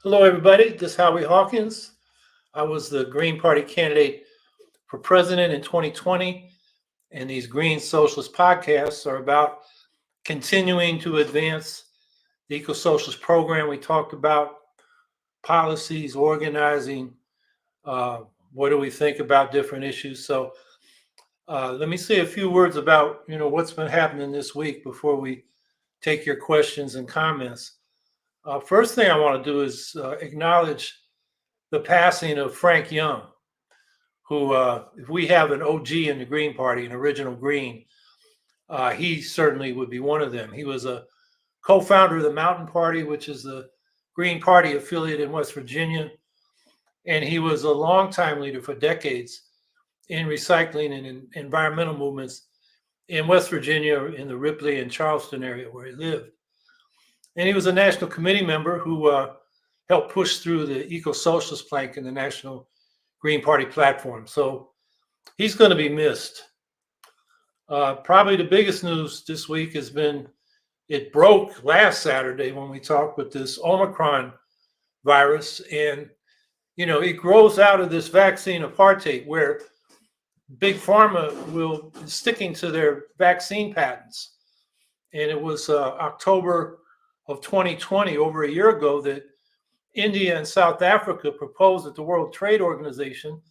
Hello, everybody. This is Howie Hawkins. I was the Green Party candidate for president in 2020, and these Green Socialist podcasts are about continuing to advance the eco-socialist program. We talked about policies, organizing, what do we think about different issues. So let me say a few words about what's been happening this week before we take your questions and comments. First thing I want to do is acknowledge the passing of Frank Young, who, if we have an OG in the Green Party, an original Green, he certainly would be one of them. He was a co-founder of the Mountain Party, which is the Green Party affiliate in West Virginia, and he was a longtime leader for decades in recycling and in environmental movements in West Virginia, in the Ripley and Charleston area where he lived. And he was a national committee member who helped push through the eco-socialist plank in the National Green Party platform. So he's going to be missed. Probably the biggest news this week has been, it broke last Saturday when we talked with this Omicron virus. And, it grows out of this vaccine apartheid where Big Pharma is sticking to their vaccine patents. And it was October of 2020, over a year ago, that India and South Africa proposed at the World Trade Organization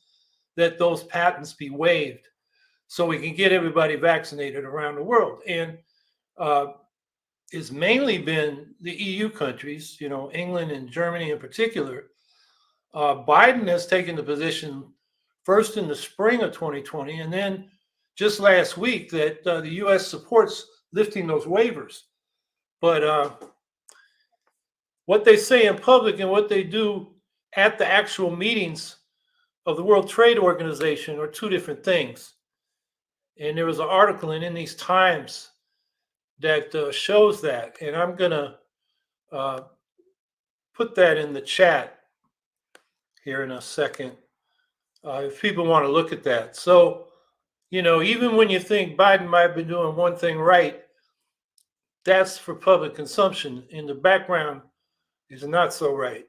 that those patents be waived so we can get everybody vaccinated around the world. And it's mainly been the EU countries, England and Germany in particular. Biden has taken the position first in the spring of 2020, and then just last week that the U.S. supports lifting those waivers. But what they say in public and what they do at the actual meetings of the World Trade Organization are two different things. And there was an article in these Times that shows that. And I'm going to put that in the chat here in a second if people want to look at that. So, even when you think Biden might have been doing one thing right, that's for public consumption. In the background is not so right.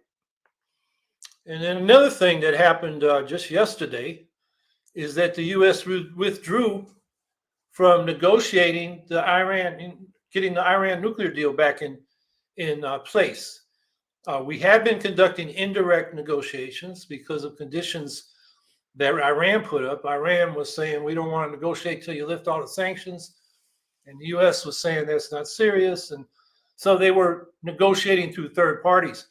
And then another thing that happened just yesterday is that the U.S. withdrew from negotiating getting the Iran nuclear deal back in place. We had been conducting indirect negotiations because of conditions that Iran put up. Iran was saying, we don't want to negotiate till you lift all the sanctions. And the U.S. was saying that's not serious. And so they were negotiating through third parties.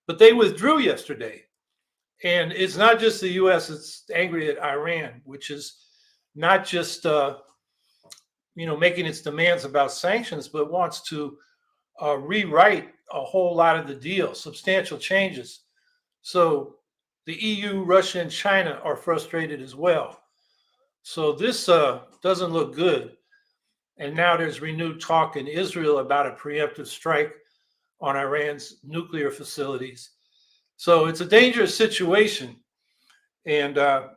But they withdrew yesterday. And it's not just the U.S. that's angry at Iran, which is not just making its demands about sanctions, but wants to rewrite a whole lot of the deal, substantial changes. So the EU, Russia, and China are frustrated as well. So this doesn't look good. And now there's renewed talk in Israel about a preemptive strike on Iran's nuclear facilities. So it's a dangerous situation. And, the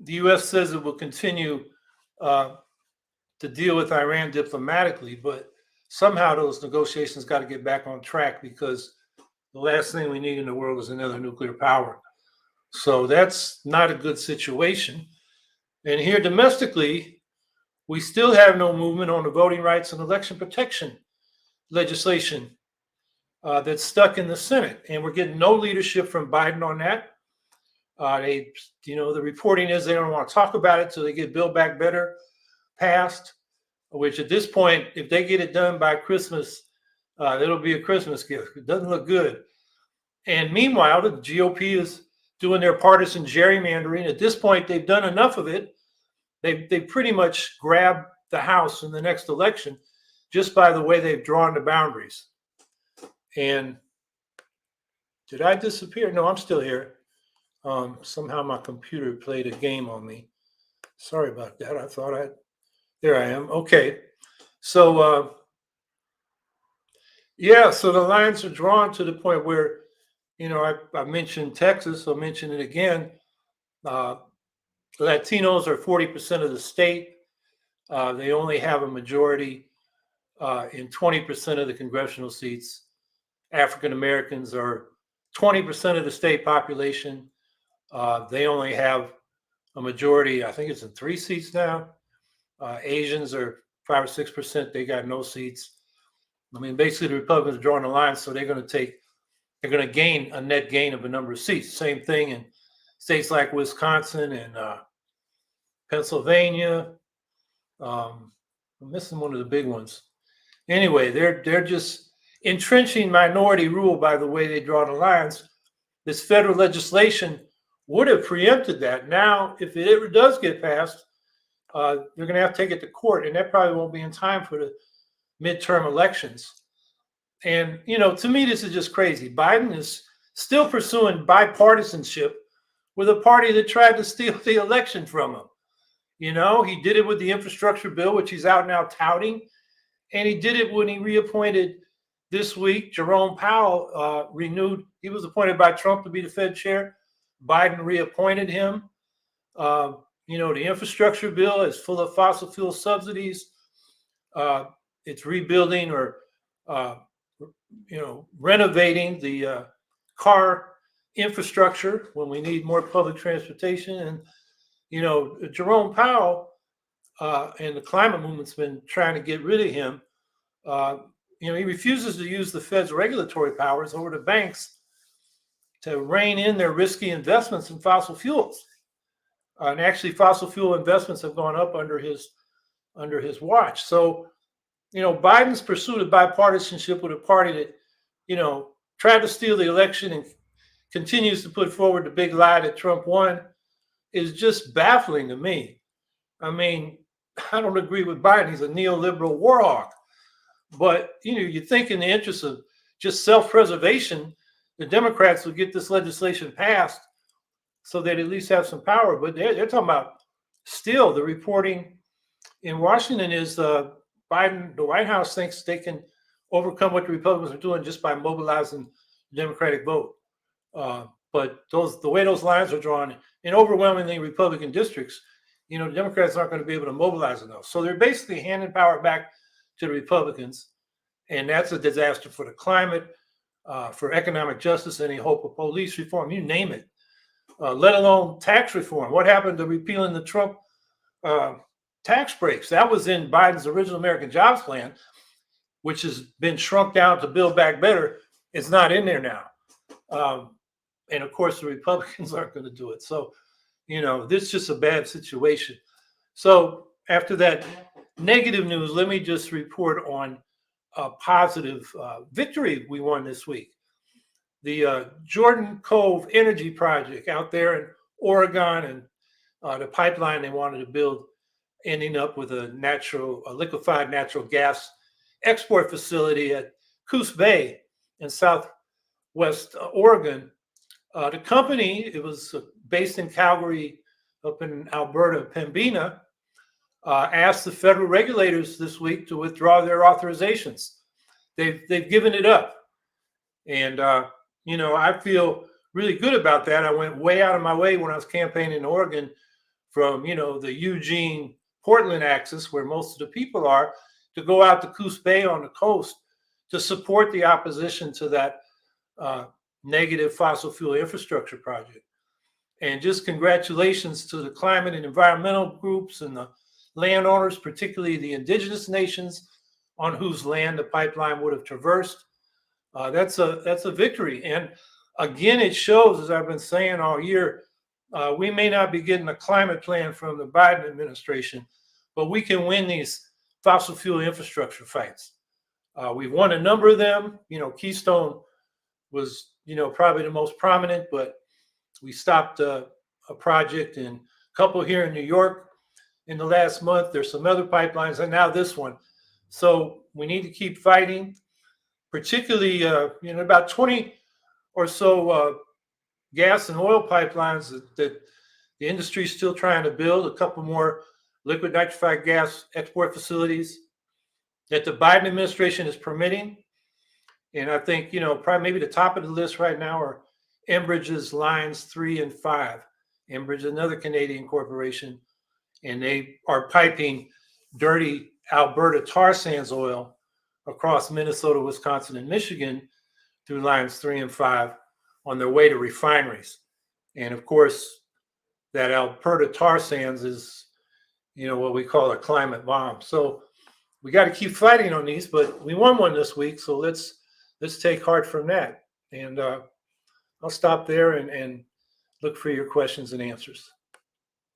U.S. says it will continue to deal with Iran diplomatically, but somehow those negotiations got to get back on track because the last thing we need in the world is another nuclear power. So that's not a good situation. And here domestically, we still have no movement on the voting rights and election protection legislation that's stuck in the Senate. And we're getting no leadership from Biden on that. The reporting is they don't want to talk about it till they get Build Back Better passed, which at this point, if they get it done by Christmas, it'll be a Christmas gift. It doesn't look good. And meanwhile, the GOP is doing their partisan gerrymandering. At this point, they've done enough of it. They pretty much grabbed the House in the next election just by the way they've drawn the boundaries. And did I disappear? No, I'm still here. Somehow my computer played a game on me. Sorry about that. I thought there I am. Okay. So, so the lines are drawn to the point where, I mentioned Texas, I'll mention it again. Latinos are 40% of the state. They only have a majority in 20% of the congressional seats. African Americans are 20% of the state population. They only have a majority, I think it's in 3 seats now. Asians are 5 or 6%. They got no seats. I mean, basically the Republicans are drawing the line, so they're going to gain a net gain of a number of seats. Same thing in states like Wisconsin and Pennsylvania. I'm missing one of the big ones. Anyway, they're just entrenching minority rule by the way they draw the lines. This federal legislation would have preempted that. Now, if it ever does get passed, they're going to have to take it to court, and that probably won't be in time for the midterm elections. And, to me, this is just crazy. Biden is still pursuing bipartisanship with a party that tried to steal the election from him. He did it with the infrastructure bill, which he's out now touting. And he did it when he reappointed this week. Jerome Powell renewed. He was appointed by Trump to be the Fed chair. Biden reappointed him. The infrastructure bill is full of fossil fuel subsidies. It's rebuilding or renovating the car infrastructure when we need more public transportation. And, Jerome Powell and the climate movement's been trying to get rid of him. He refuses to use the Fed's regulatory powers over the banks to rein in their risky investments in fossil fuels. And actually, fossil fuel investments have gone up under his watch. So, Biden's pursuit of bipartisanship with a party that, tried to steal the election and continues to put forward the big lie that Trump won is just baffling to me. I mean, I don't agree with Biden. He's a neoliberal war hawk. But, you think in the interest of just self-preservation, the Democrats would get this legislation passed so they'd at least have some power. But they're talking about still the reporting in Washington is Biden, the White House thinks they can overcome what the Republicans are doing just by mobilizing the Democratic vote. But the way those lines are drawn in overwhelmingly Republican districts, the Democrats aren't going to be able to mobilize enough. So they're basically handing power back to the Republicans. And that's a disaster for the climate, for economic justice, any hope of police reform, you name it, let alone tax reform. What happened to repealing the Trump tax breaks? That was in Biden's original American Jobs Plan, which has been shrunk down to Build Back Better. It's not in there now. And of course, the Republicans aren't going to do it. So, this is just a bad situation. So after that negative news, let me just report on a positive victory we won this week. The Jordan Cove Energy Project out there in Oregon and the pipeline they wanted to build, ending up with a liquefied natural gas export facility at Coos Bay in southwest Oregon. The company, it was based in Calgary, up in Alberta, Pembina, asked the federal regulators this week to withdraw their authorizations. They've given it up. And, I feel really good about that. I went way out of my way when I was campaigning in Oregon from, the Eugene, Portland axis, where most of the people are, to go out to Coos Bay on the coast to support the opposition to that negative fossil fuel infrastructure project. And just congratulations to the climate and environmental groups and the landowners, particularly the indigenous nations on whose land the pipeline would have traversed. That's a victory. And again, it shows, as I've been saying all year, we may not be getting a climate plan from the Biden administration, but we can win these fossil fuel infrastructure fights. We've won a number of them. Keystone was, probably the most prominent, but we stopped a project and a couple here in New York in the last month. There's some other pipelines and now this one. So we need to keep fighting, particularly, about 20 or so gas and oil pipelines that the industry is still trying to build, a couple more liquid nitrified gas export facilities that the Biden administration is permitting. And I think, probably maybe the top of the list right now are Enbridge's Lines 3 and 5. Enbridge, another Canadian corporation, and they are piping dirty Alberta tar sands oil across Minnesota, Wisconsin, and Michigan, through lines 3 and 5 on their way to refineries. And of course, that Alberta tar sands is, what we call a climate bomb. So we got to keep fighting on these, but we won one this week. So let's take heart from that. And I'll stop there and look for your questions and answers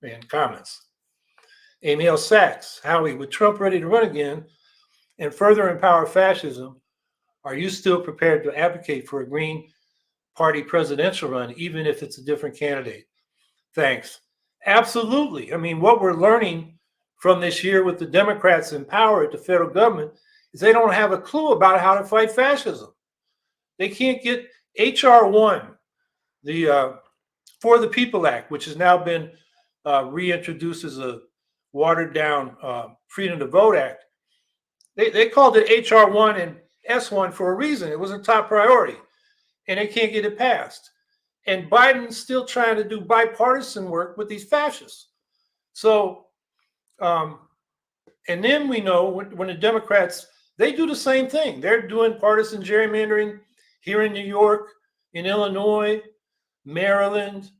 and comments. Amy L. Sachs, Howie, with Trump ready to run again and further empower fascism, are you still prepared to advocate for a Green Party presidential run, even if it's a different candidate? Thanks. Absolutely. I mean, what we're learning from this year with the Democrats in power at the federal government is they don't have a clue about how to fight fascism. They can't get H.R. 1, the For the People Act, which has now been reintroduced as a watered down Freedom to Vote Act. They called it H.R. 1 and S1 for a reason. It was a top priority, and they can't get it passed. And Biden's still trying to do bipartisan work with these fascists. So, and then we know when the Democrats, they do the same thing. They're doing partisan gerrymandering here in New York, in Illinois, Maryland,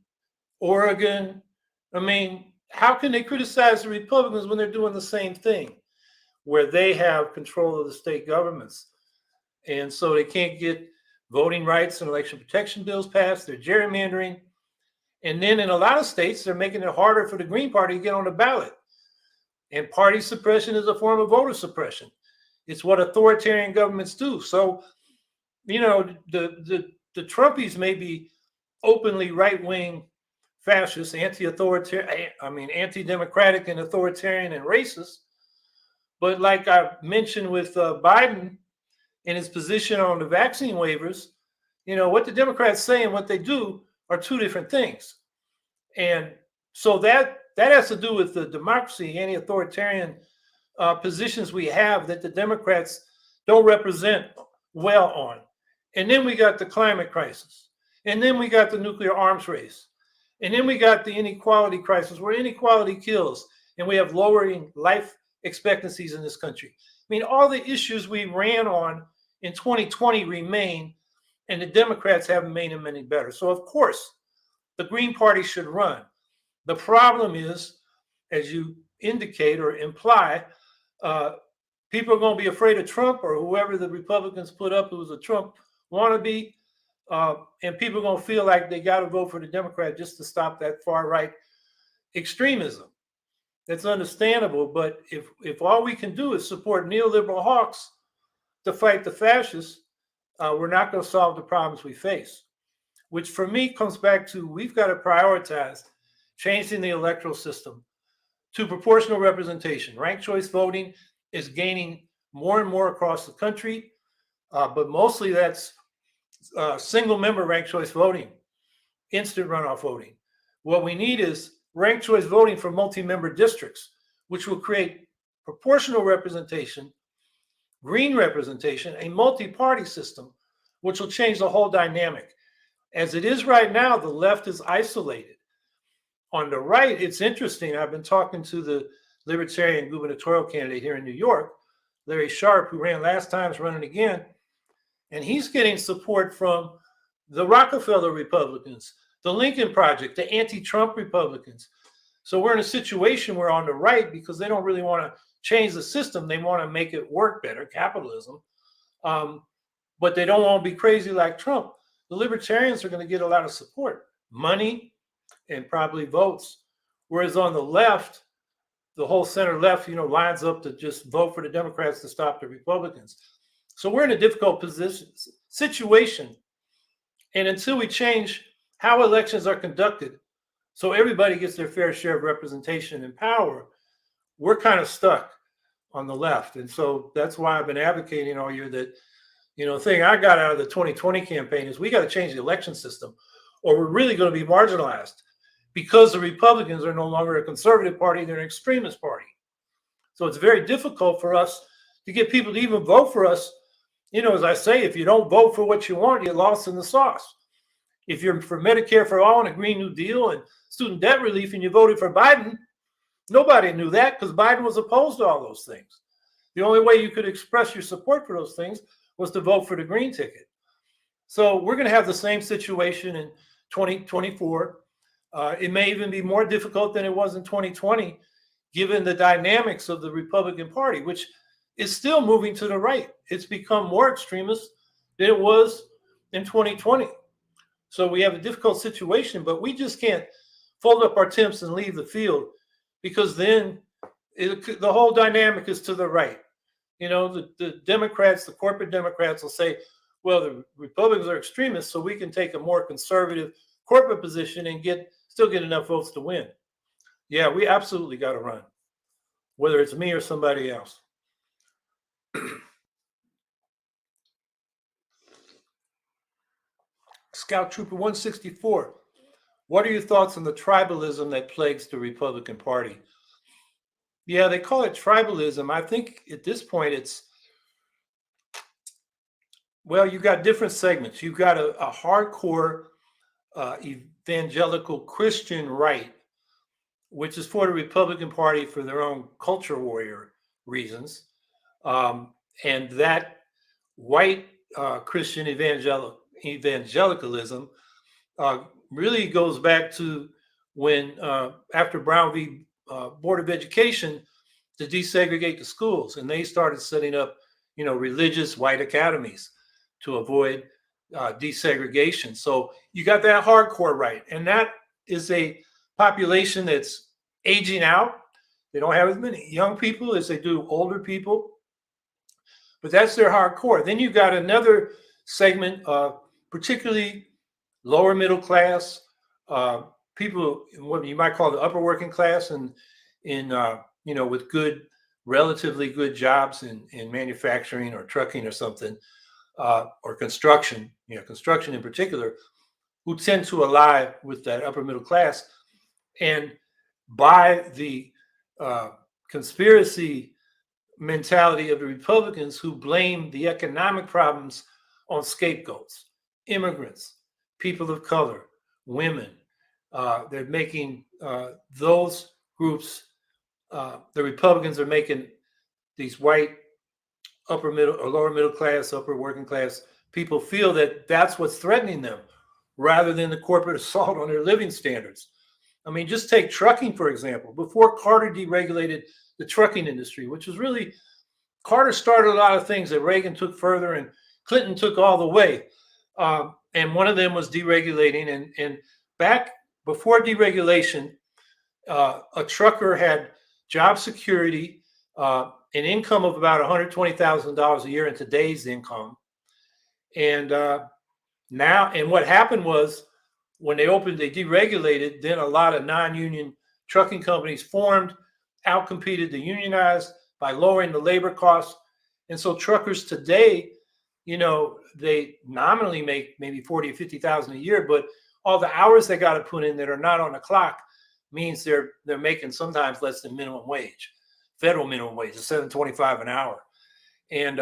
Oregon. I mean, how can they criticize the Republicans when they're doing the same thing, where they have control of the state governments? And so they can't get voting rights and election protection bills passed. They're gerrymandering. And then in a lot of states, they're making it harder for the Green Party to get on the ballot. And party suppression is a form of voter suppression. It's what authoritarian governments do. So, the Trumpies may be openly right-wing fascists, anti-authoritarian, anti-democratic and authoritarian and racist. But like I mentioned with Biden and his position on the vaccine waivers, what the Democrats say and what they do are two different things. And so that has to do with the democracy, anti-authoritarian positions we have that the Democrats don't represent well on. And then we got the climate crisis. And then we got the nuclear arms race. And then we got the inequality crisis where inequality kills and we have lowering life expectancies in this country. I mean, all the issues we ran on in 2020 remain, and the Democrats haven't made them any better. So, of course, the Green Party should run. The problem is, as you indicate or imply, people are going to be afraid of Trump or whoever the Republicans put up who's a Trump wannabe, and people are going to feel like they got to vote for the Democrat just to stop that far-right extremism. That's understandable, but if all we can do is support neoliberal hawks to fight the fascists, we're not going to solve the problems we face, which for me comes back to we've got to prioritize changing the electoral system to proportional representation. Ranked choice voting is gaining more and more across the country, but mostly that's single member ranked choice voting, instant runoff voting. What we need is ranked choice voting for multi-member districts, which will create proportional representation, green representation, a multi-party system, which will change the whole dynamic. As it is right now, the left is isolated. On the right, it's interesting. I've been talking to the libertarian gubernatorial candidate here in New York, Larry Sharp, who ran last time, is running again. And he's getting support from the Rockefeller Republicans, the Lincoln Project, the anti-Trump Republicans. So we're in a situation where on the right, because they don't really want to change the system, they want to make it work better, capitalism, but they don't want to be crazy like Trump. The libertarians are going to get a lot of support, money, and probably votes. Whereas on the left, the whole center left, lines up to just vote for the Democrats to stop the Republicans. So we're in a difficult situation. And until we change how elections are conducted, so everybody gets their fair share of representation and power, we're kind of stuck on the left. And so that's why I've been advocating all year that, the thing I got out of the 2020 campaign is we got to change the election system or we're really going to be marginalized because the Republicans are no longer a conservative party, they're an extremist party. So it's very difficult for us to get people to even vote for us. As I say, if you don't vote for what you want, you're lost in the sauce. If you're for Medicare for all and a Green New Deal and student debt relief and you voted for Biden, nobody knew that because Biden was opposed to all those things. The only way you could express your support for those things was to vote for the Green ticket. So we're going to have the same situation in 2024. It may even be more difficult than it was in 2020, given the dynamics of the Republican Party, which is still moving to the right. It's become more extremist than it was in 2020. So we have a difficult situation, but we just can't fold up our temps and leave the field, because then the whole dynamic is to the right. You know, the Democrats, the corporate Democrats will say, well, the Republicans are extremists, so we can take a more conservative corporate position and still get enough votes to win. Yeah, we absolutely got to run, whether it's me or somebody else. Scout Trooper 164, what are your thoughts on the tribalism that plagues the Republican Party? Yeah, they call it tribalism. I think at this point well, you've got different segments. You've got a hardcore evangelical Christian right, which is for the Republican Party for their own culture warrior reasons. And that white Christian evangelicalism really goes back to when, after Brown v. Board of Education, to desegregate the schools, and they started setting up, religious white academies to avoid desegregation. So you got that hardcore right, and that is a population that's aging out. They don't have as many young people as they do older people, but that's their hardcore. Then you've got another segment, particularly lower middle class, people, what you might call the upper working class, and with relatively good jobs in manufacturing or trucking or something, or construction, construction in particular, who tend to ally with that upper middle class. And by the conspiracy mentality of the Republicans, who blame the economic problems on scapegoats, immigrants, people of color, women, they're making those groups, the Republicans are making these white upper middle or lower middle class, upper working class people feel that that's what's threatening them, rather than the corporate assault on their living standards. I mean, just take trucking, for example. Before Carter deregulated the trucking industry, which was really, Carter started a lot of things that Reagan took further and Clinton took all the way. And one of them was deregulating. And back before deregulation, a trucker had job security, an income of about $120,000 a year in today's income. And now, and what happened was, when they deregulated, then a lot of non-union trucking companies formed, outcompeted the unionized by lowering the labor costs. And so truckers today, they nominally make maybe 40 or 50,000 a year, but all the hours they got to put in that are not on the clock means they're making sometimes less than minimum wage. Federal minimum wage is $7.25 an hour. And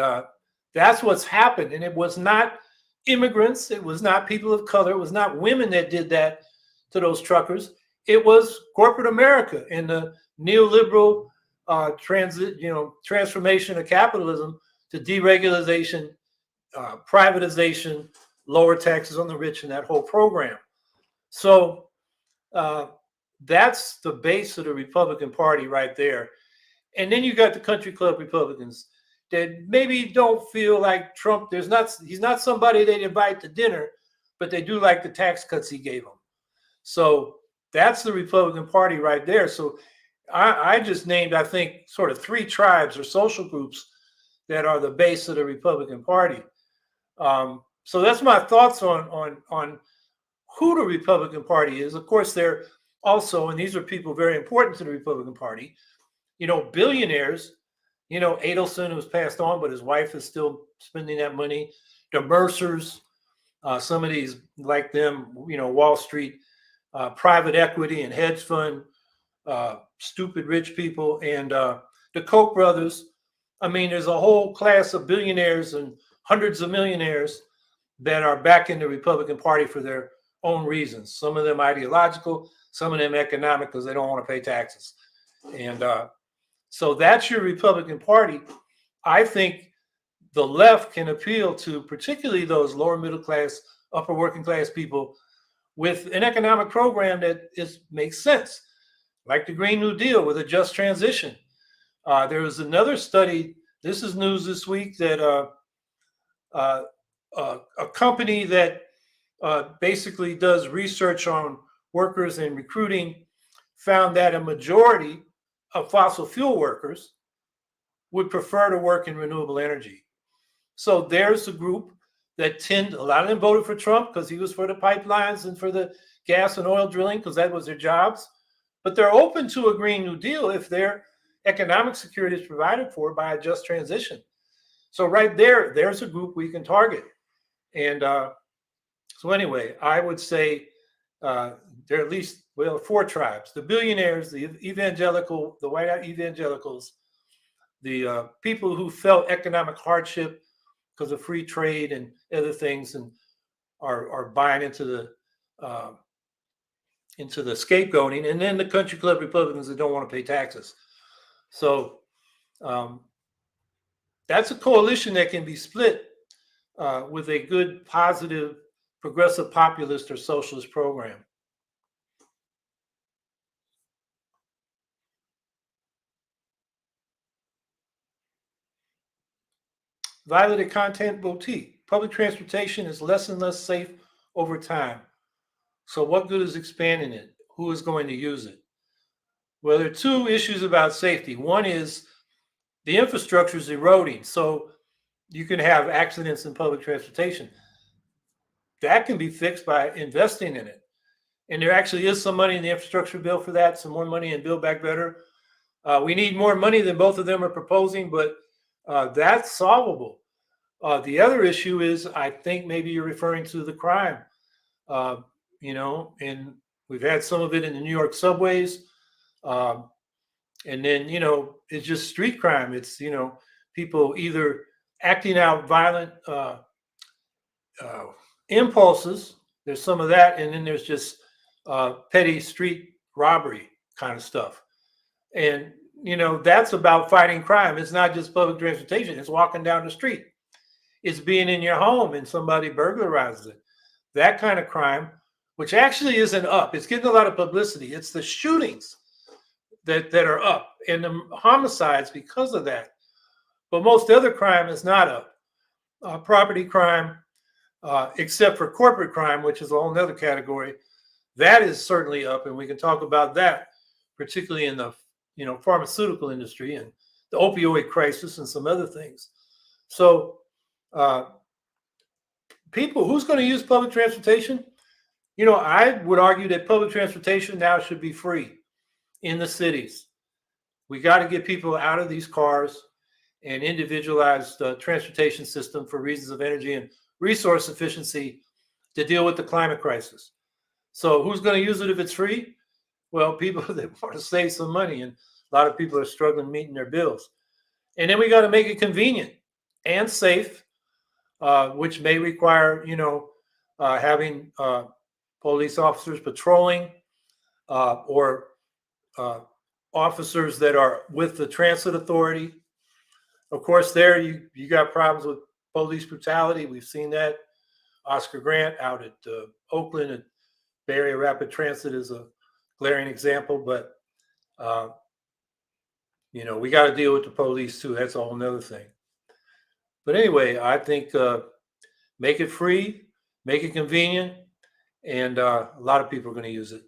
that's what's happened. And it was not immigrants, it was not people of color, it was not women that did that to those truckers. It was corporate America and the neoliberal transformation of capitalism to deregulation, privatization, lower taxes on the rich, and that whole program. So that's the base of the Republican Party right there. And then you got the country club Republicans that maybe don't feel like Trump. He's not somebody they'd invite to dinner, but they do like the tax cuts he gave them. So that's the Republican Party right there. So I just named, I think, sort of 3 tribes or social groups that are the base of the Republican Party. So that's my thoughts on who the Republican Party is. Of course, they're also, and these are people very important to the Republican Party, billionaires. Adelson, who's passed on, but his wife is still spending that money. The Mercers, some of these like them, Wall Street, private equity and hedge fund, stupid rich people, and the Koch brothers. I mean, there's a whole class of billionaires and hundreds of millionaires that are back in the Republican Party for their own reasons. Some of them ideological, some of them economic, because they don't want to pay taxes. And so that's your Republican Party. I think the left can appeal to particularly those lower middle class, upper working class people with an economic program that makes sense, like the Green New Deal with a just transition. There was another study, this is news this week, that a company that basically does research on workers and recruiting found that a majority of fossil fuel workers would prefer to work in renewable energy. So there's a group that a lot of them voted for Trump because he was for the pipelines and for the gas and oil drilling because that was their jobs. But they're open to a Green New Deal if their economic security is provided for by a just transition. So right there's a group we can target. And so anyway, I would say there are at least, 4 tribes: the billionaires, the evangelical, the white evangelicals, the people who felt economic hardship because of free trade and other things and are buying into the scapegoating, and then the country club Republicans that don't want to pay taxes. So that's a coalition that can be split with a good, positive, progressive, populist, or socialist program. Violet at Content Boutique. Public transportation is less and less safe over time. So what good is expanding it? Who is going to use it? Well, there are 2 issues about safety. One is the infrastructure is eroding. So you can have accidents in public transportation. That can be fixed by investing in it. And there actually is some money in the infrastructure bill for that, some more money in Build Back Better. We need more money than both of them are proposing, but that's solvable. The other issue is, I think maybe you're referring to the crime, and we've had some of it in the New York subways. And then, it's just street crime. It's, people either acting out violent impulses. There's some of that. And then there's just petty street robbery kind of stuff. And, that's about fighting crime. It's not just public transportation. It's walking down the street. It's being in your home and somebody burglarizes it. That kind of crime, which actually isn't up. It's getting a lot of publicity. It's the shootings that are up and the homicides because of that. But most other crime is not up. Property crime, except for corporate crime, which is a whole other category, that is certainly up. And we can talk about that, particularly in the pharmaceutical industry and the opioid crisis and some other things. So people, who's going to use public transportation? I would argue that public transportation now should be free in the cities. We got to get people out of these cars and individualize the transportation system for reasons of energy and resource efficiency to deal with the climate crisis. So who's going to use it if it's free? Well, people that want to save some money, and a lot of people are struggling meeting their bills. And then we got to make it convenient and safe, which may require, having police officers patrolling or officers that are with the transit authority. Of course, there you got problems with police brutality. We've seen that. Oscar Grant out at Oakland and Bay Area Rapid Transit is a glaring example. But, we got to deal with the police too. That's a whole nother thing. But anyway, I think make it free, make it convenient, and a lot of people are going to use it.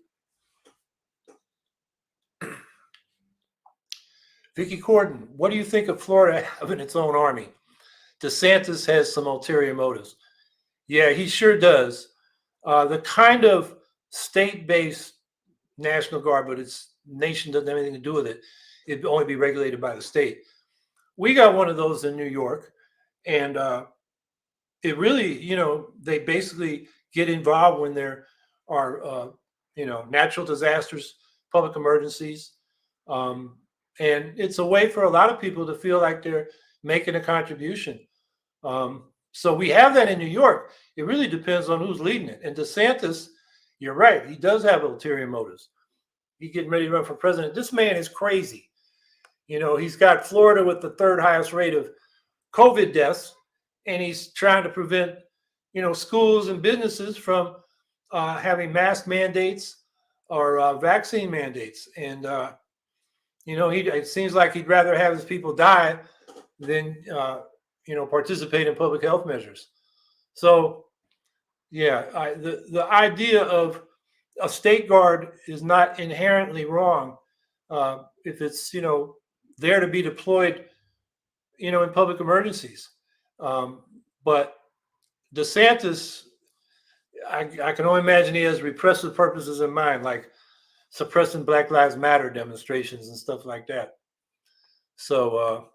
Vickie Cordon, what do you think of Florida having its own army? Desantis has some ulterior motives. Yeah, he sure does. The kind of state-based National Guard, but its nation doesn't have anything to do with it. It'd only be regulated by the state. We got one of those in New York, and it really, they basically get involved when there are, natural disasters, public emergencies. And it's a way for a lot of people to feel like they're making a contribution. So we have that in New York. It really depends on who's leading it. And Desantis, you're right, he does have ulterior motives. He's getting ready to run for president. This man is crazy. He's got Florida with the 3rd highest rate of COVID deaths, and he's trying to prevent, schools and businesses from having mask mandates or vaccine mandates. And it seems like he'd rather have his people die than participate in public health measures. So yeah, the idea of a state guard is not inherently wrong if it's there to be deployed in public emergencies. But Desantis, I can only imagine he has repressive purposes in mind, like suppressing Black Lives Matter demonstrations and stuff like that. So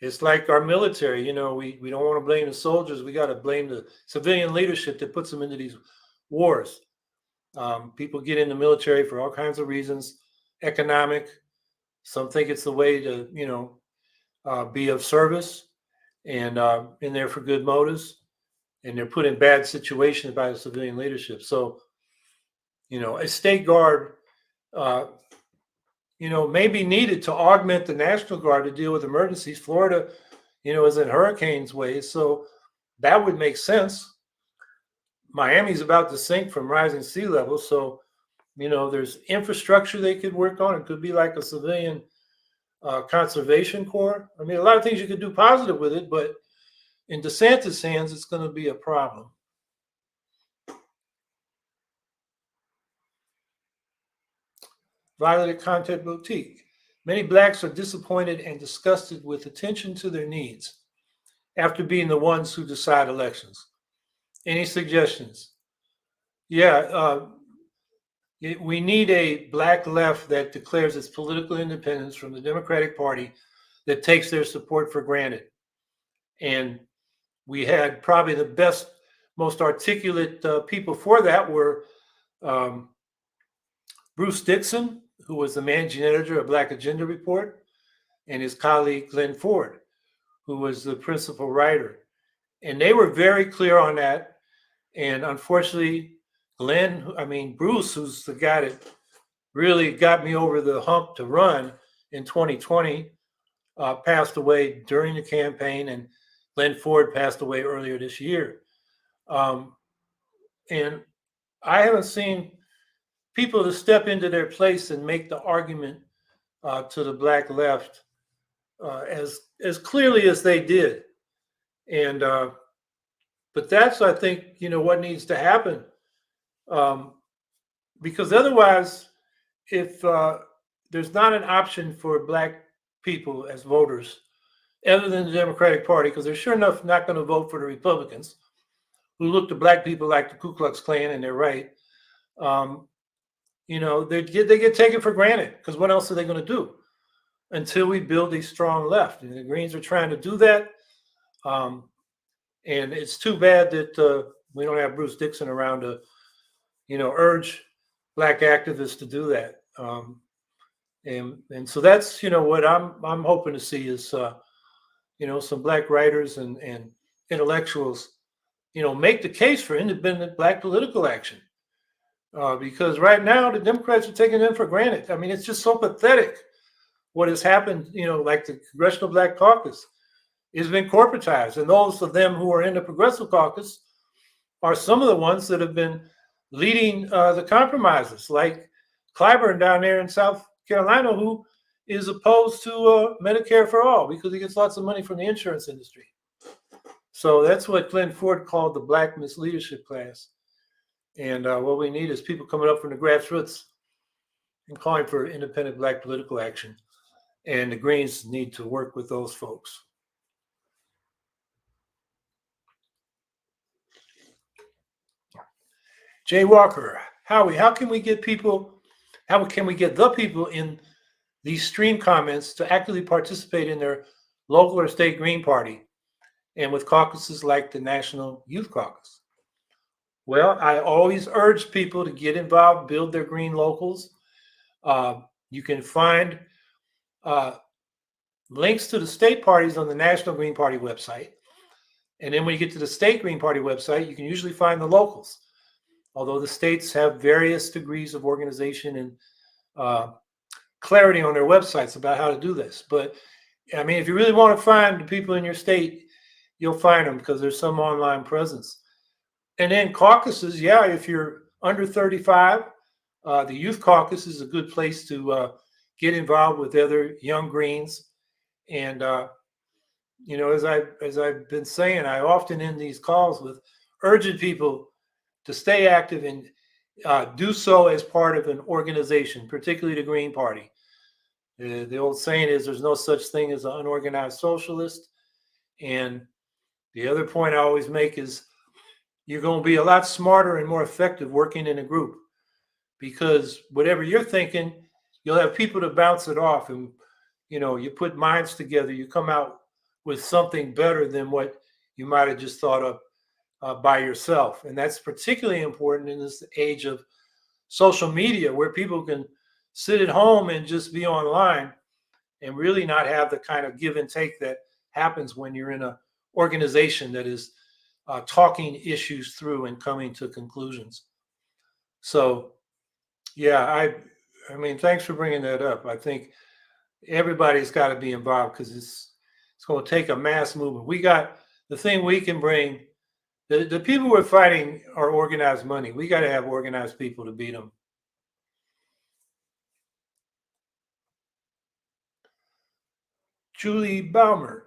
it's like our military, we don't want to blame the soldiers. We got to blame the civilian leadership that puts them into these wars. People get in the military for all kinds of reasons, economic. Some think it's the way to, be of service and in there for good motives. And they're put in bad situations by the civilian leadership. So, a state guard, may be needed to augment the National Guard to deal with emergencies. Florida, is in hurricanes ways. So that would make sense. Miami's about to sink from rising sea levels. So, there's infrastructure they could work on. It could be like a civilian conservation corps. I mean, a lot of things you could do positive with it, but in DeSantis' hands, it's going to be a problem. Violet at Content Boutique. Many Blacks are disappointed and disgusted with attention to their needs after being the ones who decide elections. Any suggestions? Yeah, we need a Black left that declares its political independence from the Democratic Party, that takes their support for granted. And we had probably the best, most articulate people for that were Bruce Dixon, who was the managing editor of Black Agenda Report, and his colleague Glenn Ford, who was the principal writer. And they were very clear on that. And unfortunately, Bruce, who's the guy that really got me over the hump to run in 2020, passed away during the campaign, and Glenn Ford passed away earlier this year. And I haven't seen people to step into their place and make the argument to the Black left as clearly as they did. And but that's, I think, what needs to happen. Because otherwise, if there's not an option for Black people as voters, other than the Democratic Party, because they're sure enough not going to vote for the Republicans, who look to Black people like the Ku Klux Klan, and they're right. They get taken for granted, because what else are they going to do until we build a strong left? And the Greens are trying to do that. And it's too bad that we don't have Bruce Dixon around to, urge Black activists to do that. And so that's, what I'm hoping to see is, some Black writers and intellectuals, make the case for independent Black political action. Because right now the Democrats are taking them for granted. I mean, it's just so pathetic what has happened, like the Congressional Black Caucus has been corporatized. And those of them who are in the Progressive Caucus are some of the ones that have been leading the compromises, like Clyburn down there in South Carolina, who is opposed to Medicare for all because he gets lots of money from the insurance industry. So that's what Glenn Ford called the Black misleadership class. And what we need is people coming up from the grassroots and calling for independent Black political action. And the Greens need to work with those folks. Jay Walker, Howie, how can we get the people in these stream comments to actively participate in their local or state Green Party and with caucuses like the National Youth Caucus? Well, I always urge people to get involved, build their green locals. You can find links to the state parties on the National Green Party website. And then when you get to the state Green Party website, you can usually find the locals. Although the states have various degrees of organization and clarity on their websites about how to do this. But I mean, if you really want to find the people in your state, you'll find them because there's some online presence. And then caucuses, yeah, if you're under 35, the youth caucus is a good place to get involved with other young Greens. And as I've been saying, I often end these calls with urging people to stay active and do so as part of an organization, particularly the Green Party. The old saying is there's no such thing as an unorganized socialist. And the other point I always make is you're going to be a lot smarter and more effective working in a group, because whatever you're thinking, you'll have people to bounce it off. And, you put minds together, you come out with something better than what you might have just thought of by yourself. And that's particularly important in this age of social media, where people can sit at home and just be online and really not have the kind of give and take that happens when you're in an organization that is talking issues through and coming to conclusions. So, yeah, I mean, thanks for bringing that up. I think everybody's got to be involved because it's going to take a mass movement. We got the thing we can bring. The people we're fighting are organized money. We got to have organized people to beat them. Julle Baumert,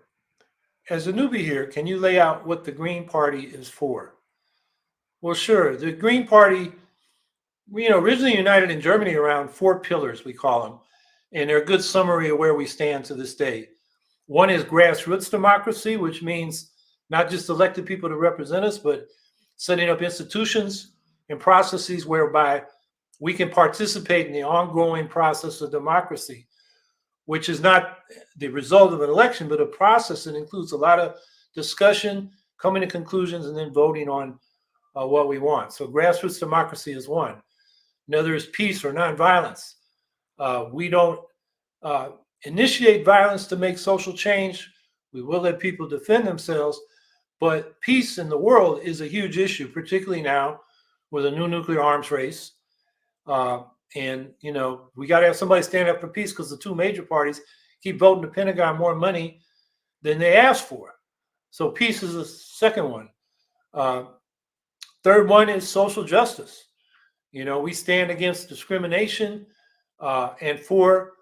as a newbie here, can you lay out what the Green Party is for? Well, sure. The Green Party, originally united in Germany around 4 pillars, we call them. And they're a good summary of where we stand to this day. One is grassroots democracy, which means not just elected people to represent us, but setting up institutions and processes whereby we can participate in the ongoing process of democracy, which is not the result of an election, but a process that includes a lot of discussion, coming to conclusions, and then voting on what we want. So grassroots democracy is one. Another is peace or nonviolence. We don't initiate violence to make social change. We will let people defend themselves, but peace in the world is a huge issue, particularly now with a new nuclear arms race. And, we got to have somebody stand up for peace because the 2 major parties keep voting the Pentagon more money than they asked for. So peace is the second one. Third one is social justice. We stand against discrimination and for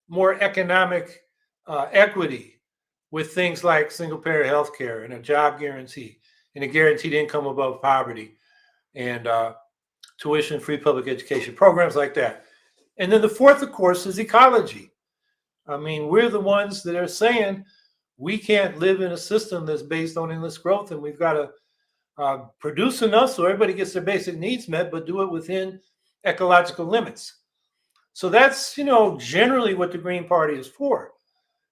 more economic equity with things like single-payer health care and a job guarantee and a guaranteed income above poverty and tuition-free public education, programs like that. And then the fourth, of course, is ecology. I mean, we're the ones that are saying we can't live in a system that's based on endless growth, and we've got to produce enough so everybody gets their basic needs met, but do it within ecological limits. So that's, generally what the Green Party is for.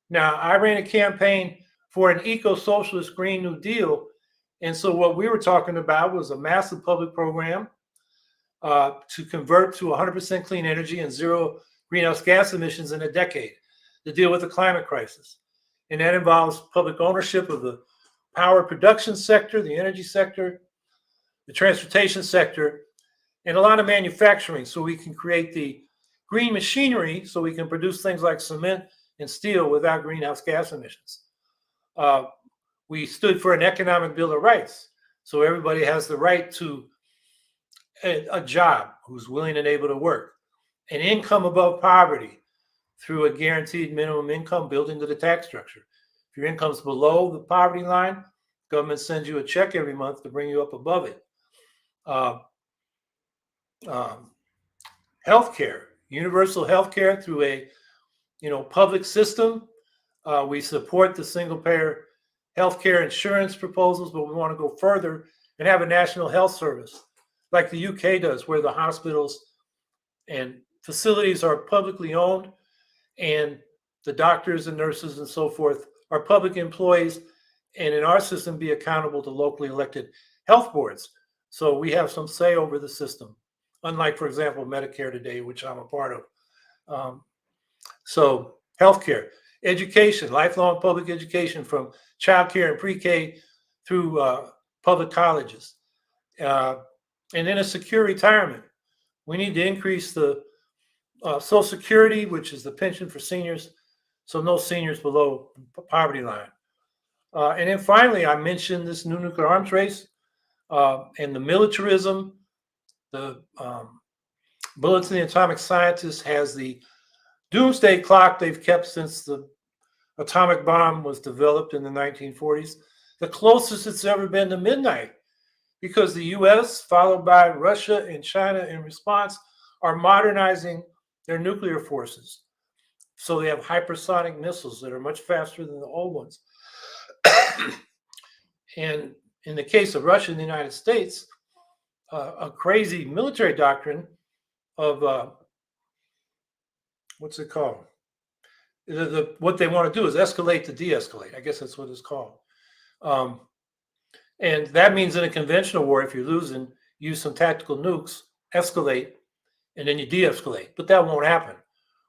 Now, I ran a campaign for an eco-socialist Green New Deal. And so what we were talking about was a massive public program to convert to 100% clean energy and 0 greenhouse gas emissions in a decade to deal with the climate crisis. And that involves public ownership of the power production sector, the energy sector, the transportation sector, and a lot of manufacturing so we can create the green machinery so we can produce things like cement and steel without greenhouse gas emissions. We stood for an economic bill of rights. So everybody has the right to a job, who's willing and able to work, an income above poverty through a guaranteed minimum income built into the tax structure. If your income's below the poverty line, government sends you a check every month to bring you up above it. Healthcare, universal healthcare through a public system. We support the single payer healthcare insurance proposals, but we want to go further and have a national health service like the UK does, where the hospitals and facilities are publicly owned and the doctors and nurses and so forth are public employees, and in our system be accountable to locally elected health boards. So we have some say over the system, unlike, for example, Medicare today, which I'm a part of. So healthcare, education, lifelong public education from childcare and pre-K through public colleges. And then a secure retirement. We need to increase the Social Security, which is the pension for seniors, So no seniors below poverty line. And then finally, I mentioned this new nuclear arms race and the militarism. The Bulletin of the Atomic Scientists has the doomsday clock they've kept since the atomic bomb was developed in the 1940s, the closest it's ever been to midnight, because the US, followed by Russia and China in response, are modernizing their nuclear forces. So they have hypersonic missiles that are much faster than the old ones. And in the case of Russia and the United States, a crazy military doctrine of what's it called? What they want to do is escalate to de-escalate. I guess that's what it's called. And that means in a conventional war, if you're losing, use some tactical nukes, escalate, and then you de-escalate. But that won't happen.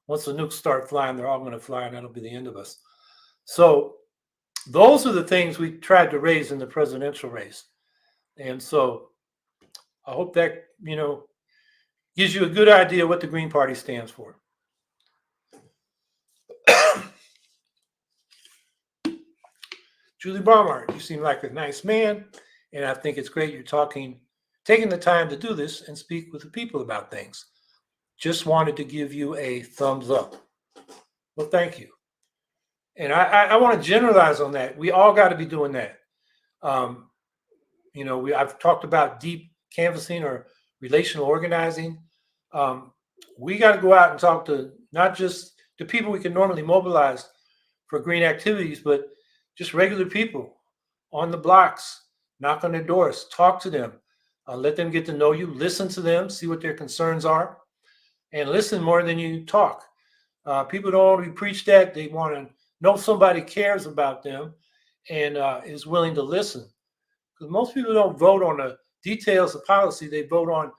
Once the nukes start flying, they're all going to fly, and that'll be the end of us. So those are the things we tried to raise in the presidential race. And so I hope that, gives you a good idea what the Green Party stands for. Julle Baumert, you seem like a nice man, and I think it's great you're taking the time to do this and speak with the people about things. Just wanted to give you a thumbs up. Well, thank you. And I want to generalize on that. We all got to be doing that. I've talked about deep canvassing or relational organizing. We got to go out and talk to not just the people we can normally mobilize for green activities, but just regular people on the blocks, knock on their doors, talk to them, let them get to know you, listen to them, see what their concerns are, and listen more than you talk. People don't want to be preached at. They want to know somebody cares about them and is willing to listen. Because most people don't vote on the details of policy. They vote on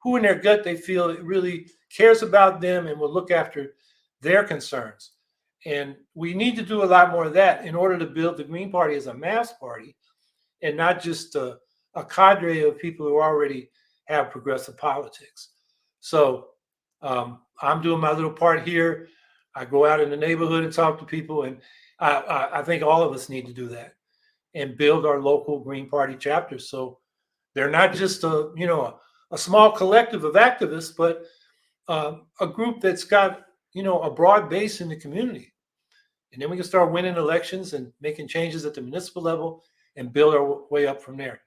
who in their gut they feel really cares about them and will look after their concerns. And we need to do a lot more of that in order to build the Green Party as a mass party and not just a cadre of people who already have progressive politics. So I'm doing my little part here. I go out in the neighborhood and talk to people, and I think all of us need to do that and build our local Green Party chapters. So they're not just a small collective of activists, but a group that's got a broad base in the community. And then we can start winning elections and making changes at the municipal level and build our way up from there.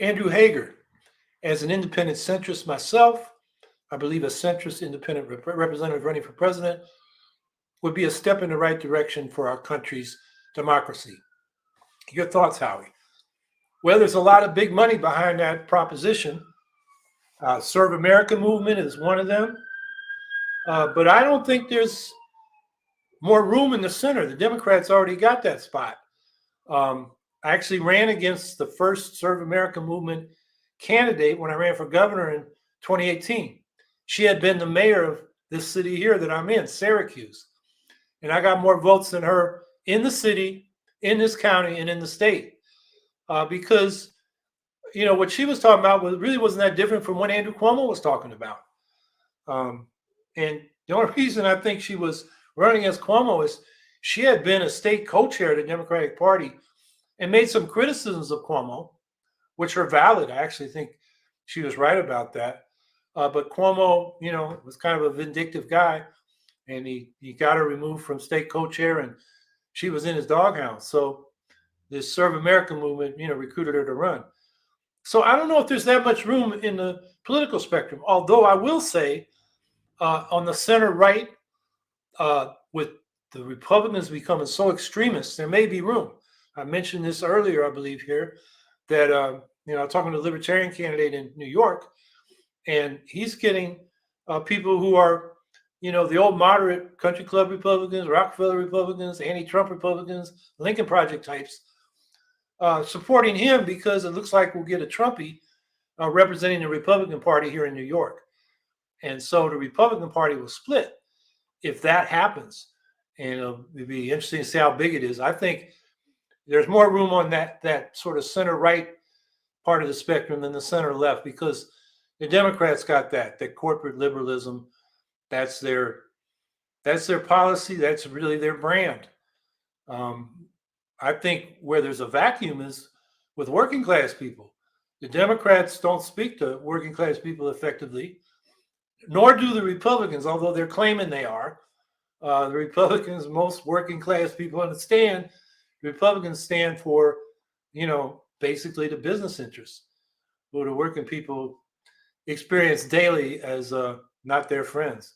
Andrew Hager, as an independent centrist myself, I believe a centrist independent representative running for president would be a step in the right direction for our country's democracy. Your thoughts, Howie? Well, there's a lot of big money behind that proposition. Serve America movement is one of them. But I don't think there's more room in the center. The Democrats already got that spot. I actually ran against the first Serve America movement candidate when I ran for governor in 2018. She had been the mayor of this city here that I'm in, Syracuse. And I got more votes than her in the city, in this county, and in the state. Because, what she was talking about really wasn't that different from what Andrew Cuomo was talking about. And the only reason I think she was running against Cuomo is she had been a state co-chair of the Democratic Party and made some criticisms of Cuomo, which are valid. I actually think she was right about that. But Cuomo, was kind of a vindictive guy, and he got her removed from state co-chair, and she was in his doghouse. So this Serve America movement, recruited her to run. So I don't know if there's that much room in the political spectrum, although I will say on the center right, with the Republicans becoming so extremist, there may be room. I mentioned this earlier, I believe here, that, I'm talking to a libertarian candidate in New York, and he's getting people who are, the old moderate country club Republicans, Rockefeller Republicans, anti-Trump Republicans, Lincoln Project types, supporting him because it looks like we'll get a Trumpy representing the Republican Party here in New York. And so the Republican Party will split if that happens. And it'll be interesting to see how big it is. I think there's more room on that sort of center right part of the spectrum than the center left, because the Democrats got that corporate liberalism. That's their policy. That's really their brand. I think where there's a vacuum is with working class people. The Democrats don't speak to working class people effectively, nor do the Republicans, although they're claiming they are. The Republicans, most working class people understand, the Republicans stand for, basically the business interests, who the working people experience daily as not their friends.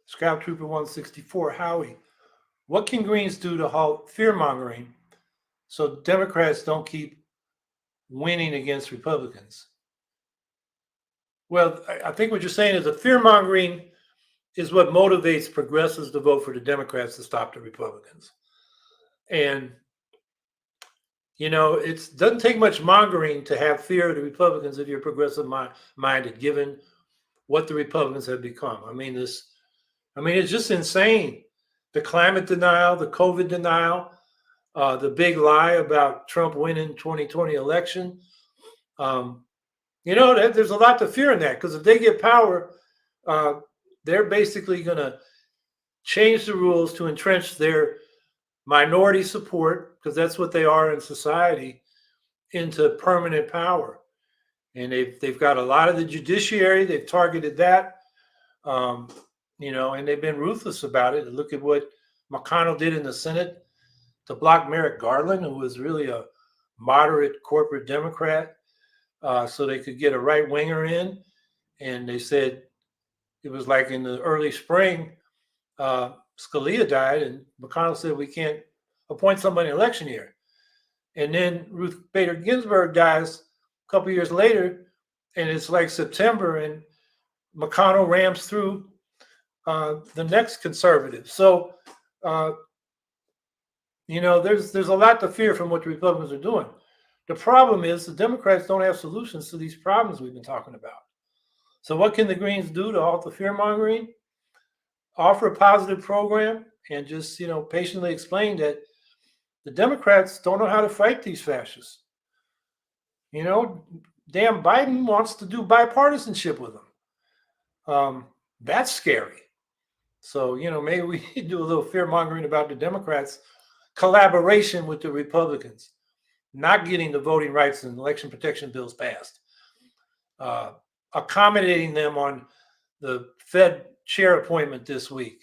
Scout Trooper164 Howie, what can Greens do to halt fear-mongering so Democrats don't keep winning against Republicans? Well, I think what you're saying is the fear-mongering is what motivates progressives to vote for the Democrats to stop the Republicans. And, it doesn't take much mongering to have fear of the Republicans if you're progressive-minded, given what the Republicans have become. It's just insane. The climate denial, the COVID denial, the big lie about Trump winning 2020 election. There's a lot to fear in that, because if they get power, they're basically going to change the rules to entrench their minority support, because that's what they are in society, into permanent power. And they've got a lot of the judiciary. They've targeted that. And they've been ruthless about it. Look at what McConnell did in the Senate to block Merrick Garland, who was really a moderate corporate Democrat, so they could get a right-winger in. And they said it was like in the early spring, Scalia died, and McConnell said we can't appoint somebody in election year. And then Ruth Bader Ginsburg dies a couple years later, and it's like September, and McConnell rams through the next conservative. So, there's a lot to fear from what the Republicans are doing. The problem is the Democrats don't have solutions to these problems we've been talking about. So what can the Greens do to halt the fear-mongering? Offer a positive program and just, patiently explain that the Democrats don't know how to fight these fascists. Damn Biden wants to do bipartisanship with them. That's scary. So, maybe we need to do a little fear-mongering about the Democrats' collaboration with the Republicans, not getting the voting rights and election protection bills passed, accommodating them on the Fed chair appointment this week,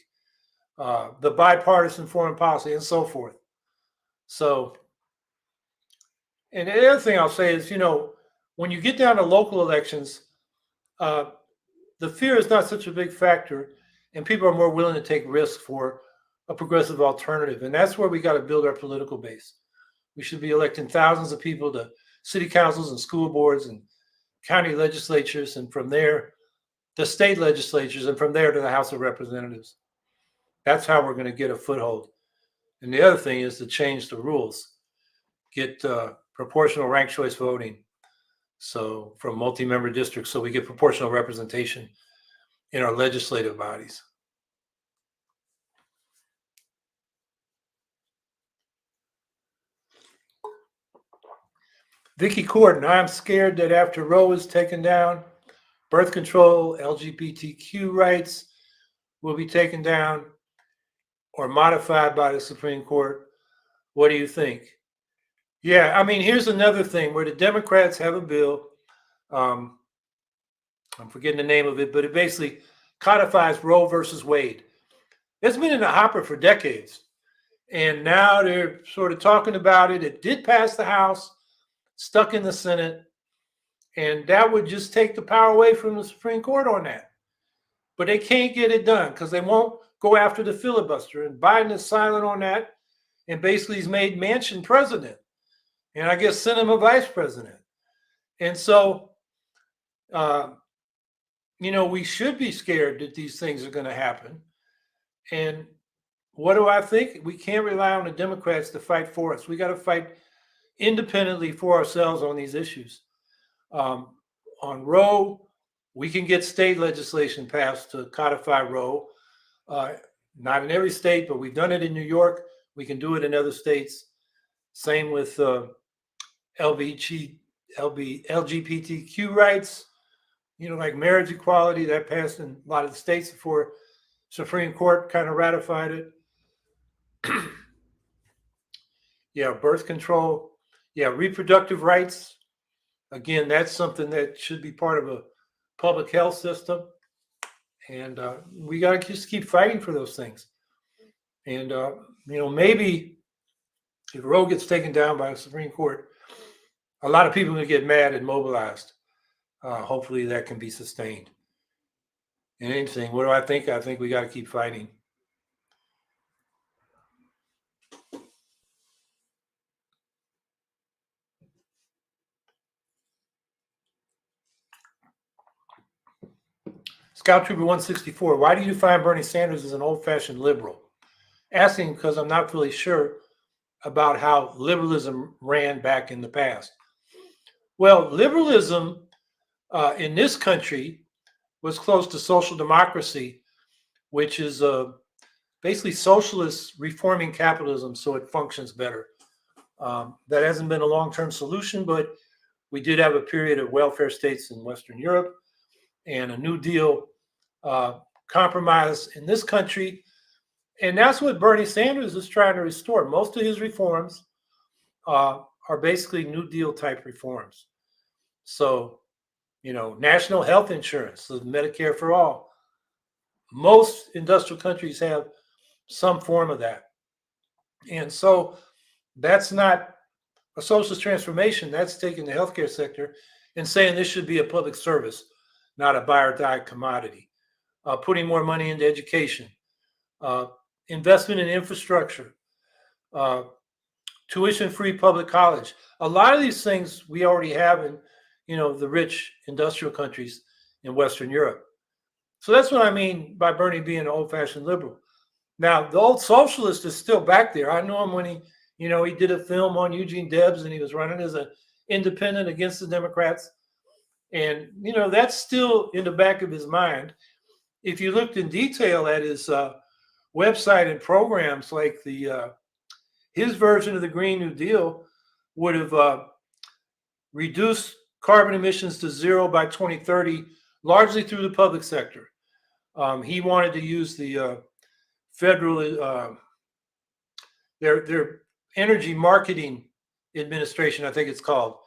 the bipartisan foreign policy, and so forth. So, and the other thing I'll say is, when you get down to local elections, the fear is not such a big factor, and people are more willing to take risks for a progressive alternative. And that's where we got to build our political base. We should be electing thousands of people to city councils and school boards and county legislatures, and from there, the state legislatures, and from there to the House of Representatives. That's how we're going to get a foothold. And the other thing is to change the rules, get proportional ranked choice voting. So from multi-member districts, so we get proportional representation in our legislative bodies. Vickie Cordon, I'm scared that after Roe is taken down, birth control, LGBTQ rights will be taken down or modified by the Supreme Court. What do you think? Yeah, here's another thing where the Democrats have a bill. I'm forgetting the name of it, but it basically codifies Roe versus Wade. It's been in the hopper for decades, and now they're sort of talking about it. It did pass the House, stuck in the Senate, and that would just take the power away from the Supreme Court on that. But they can't get it done because they won't go after the filibuster, and Biden is silent on that, and basically he's made Manchin president, and I guess Sinema vice president. And so, we should be scared that these things are going to happen. And what do I think? We can't rely on the Democrats to fight for us. We got to fight independently for ourselves on these issues. On Roe, we can get state legislation passed to codify Roe. Not in every state, but we've done it in New York. We can do it in other states. Same with LGBTQ rights, like marriage equality that passed in a lot of the states before Supreme Court kind of ratified it. Yeah, birth control. Yeah, reproductive rights. Again, that's something that should be part of a public health system. And we got to just keep fighting for those things. And, maybe if Roe gets taken down by the Supreme Court, a lot of people are going to get mad and mobilized. Hopefully that can be sustained. And anything, what do I think? I think we got to keep fighting. Scout Trooper164, why do you define Bernie Sanders as an old-fashioned liberal? Asking because I'm not really sure about how liberalism ran back in the past. Well, liberalism in this country was close to social democracy, which is basically socialist reforming capitalism so it functions better. That hasn't been a long-term solution, but we did have a period of welfare states in Western Europe and a New Deal compromise in this country. And that's what Bernie Sanders is trying to restore. Most of his reforms are basically New Deal type reforms. So, national health insurance, so Medicare for all. Most industrial countries have some form of that. And so that's not a socialist transformation. That's taking the healthcare sector and saying this should be a public service, not a buy or die commodity. Putting more money into education, investment in infrastructure, tuition-free public college. A lot of these things we already have in, the rich industrial countries in Western Europe. So that's what I mean by Bernie being an old-fashioned liberal. Now, the old socialist is still back there. I know him when he did a film on Eugene Debs and he was running as an independent against the Democrats. And, that's still in the back of his mind. If you looked in detail at his website and programs, like his version of the Green New Deal would have reduced carbon emissions to zero by 2030, largely through the public sector. He wanted to use the federal, their energy marketing administration, I think it's called,